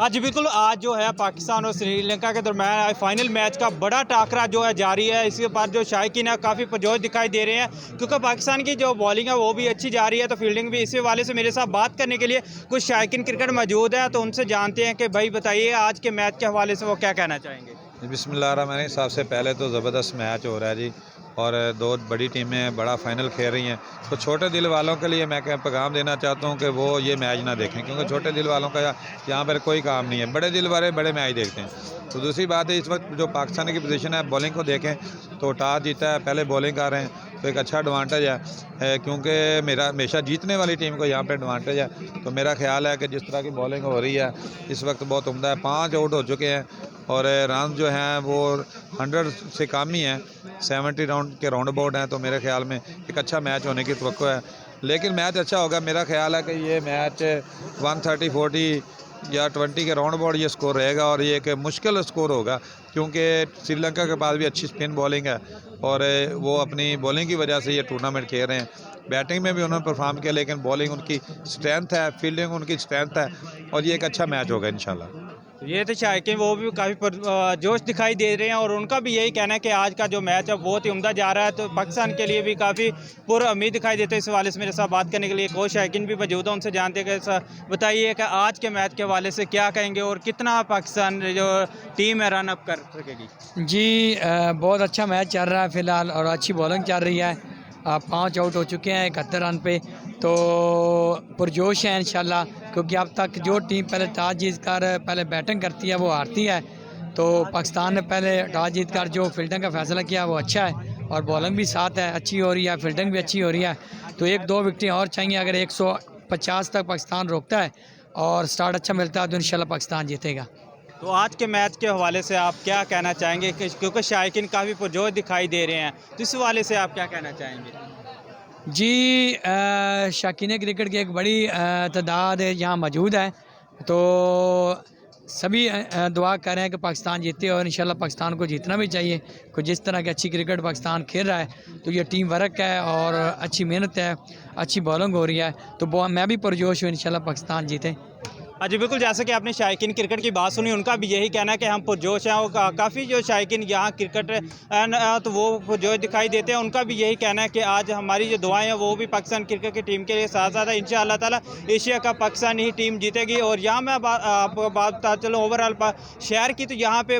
हाँ जी बिल्कुल, आज जो है पाकिस्तान और श्रीलंका के दरमियान फाइनल मैच का बड़ा टाकरा जो है जारी है। इसके बाद जो शायकीन है काफ़ी पुरजोश दिखाई दे रहे हैं, क्योंकि पाकिस्तान की जो बॉलिंग है वो भी अच्छी जा रही है, तो फील्डिंग भी। इसी वाले से मेरे साथ बात करने के लिए कुछ शायकीन क्रिकेट मौजूद है, तो उनसे जानते हैं कि भाई बताइए आज के मैच के हवाले से वो क्या कहना चाहेंगे। बिस्मिल्लाहिर्रहमानिर्रहीम। सबसे पहले तो ज़बरदस्त मैच हो रहा है जी, और दो बड़ी टीमें बड़ा फाइनल खेल रही हैं। तो छोटे दिल वालों के लिए मैं क्या पैगाम देना चाहता हूं कि वो ये मैच ना देखें, क्योंकि छोटे दिल वालों का यहाँ पर कोई काम नहीं है। बड़े दिल वाले बड़े मैच देखते हैं। तो दूसरी बात है, इस वक्त जो पाकिस्तान की पोजीशन है, बॉलिंग को देखें तो टॉस जीता है, पहले बॉलिंग कर रहे हैं, तो एक अच्छा एडवांटेज है, क्योंकि मेरा हमेशा जीतने वाली टीम को यहाँ पे एडवांटेज है। तो मेरा ख्याल है कि जिस तरह की बॉलिंग हो रही है इस वक्त बहुत उम्दा है। 5 आउट हो चुके हैं और रन जो हैं वो 100 से कम ही हैं, 70 राउंड के राउंड अबाउट हैं। तो मेरे ख्याल में एक अच्छा मैच होने की तवक्को है, लेकिन मैच अच्छा होगा। मेरा ख्याल है कि ये मैच 130, 40 या 20 के राउंड अबाउट ये स्कोर रहेगा, और ये एक मुश्किल स्कोर होगा, क्योंकि श्रीलंका के पास भी अच्छी स्पिन बॉलिंग है और वो अपनी बॉलिंग की वजह से ये टूर्नामेंट खेल रहे हैं। बैटिंग में भी उन्होंने परफॉर्म किया, लेकिन बॉलिंग उनकी स्ट्रेंथ है, फील्डिंग उनकी स्ट्रेंथ है, और ये एक अच्छा मैच होगा इंशाल्लाह। ये तो शायकीन वो भी काफ़ी जोश दिखाई दे रहे हैं, और उनका भी यही कहना है कि आज का जो मैच है बहुत ही उम्दा जा रहा है, तो पाकिस्तान के लिए भी काफ़ी पूरा उम्मीद दिखाई देते हैं। इस हवाले से मेरे साथ बात करने के लिए कोई शायकीन भी मौजूद है, उनसे जानते हैं कि बताइए कि आज के मैच के हवाले से क्या कहेंगे और कितना पाकिस्तान जो टीम है रन अप कर सकेगी। जी बहुत अच्छा मैच चल रहा है फ़िलहाल, और अच्छी बॉलिंग चल रही है। 5 आउट हो चुके हैं 71 रन पे, तो पुरजोश है इंशाल्लाह, क्योंकि अब तक जो टीम पहले टॉस जीत कर पहले बैटिंग करती है वो हारती है। तो पाकिस्तान ने पहले टॉस जीत कर जो फील्डिंग का फैसला किया वो अच्छा है, और बॉलिंग भी साथ है, अच्छी हो रही है, फील्डिंग भी अच्छी हो रही है। तो 1-2 विकेटें और चाहिए। अगर 150 तक पाकिस्तान रोकता है और स्टार्ट अच्छा मिलता है तो इंशाल्लाह पाकिस्तान जीतेगा। तो आज के मैच के हवाले से आप क्या कहना चाहेंगे, क्योंकि शायकीन काफ़ी पुरजोश दिखाई दे रहे हैं, तो इस हवाले से आप क्या कहना चाहेंगे। जी शौकीन क्रिकेट की एक बड़ी तादाद यहाँ मौजूद है, तो सभी दुआ कर रहे हैं कि पाकिस्तान जीते, और इंशाल्लाह पाकिस्तान को जीतना भी चाहिए। कुछ जिस तरह की अच्छी क्रिकेट पाकिस्तान खेल रहा है, तो ये टीम वर्क है और अच्छी मेहनत है, अच्छी बॉलिंग हो रही है, तो मैं भी पुरजोश हूँ इंशाल्लाह पाकिस्तान जीते। हाँ जी बिल्कुल, जैसे कि आपने शायकीन क्रिकेट की बात सुनी, उनका भी यही कहना है कि हम पुरजोश हैं, और काफ़ी जो शायकीन यहाँ क्रिकेट तो वो पुरजोश दिखाई देते हैं। उनका भी यही कहना है कि आज हमारी जो दुआएं हैं वो भी पाकिस्तान क्रिकेट की टीम के लिए साथ साथ है। इंशाअल्लाह ताला एशिया का पाकिस्तान ही टीम जीतेगी। और यहाँ मैं आपको बात बता चलूँ ओवरऑल शहर की, तो यहाँ पे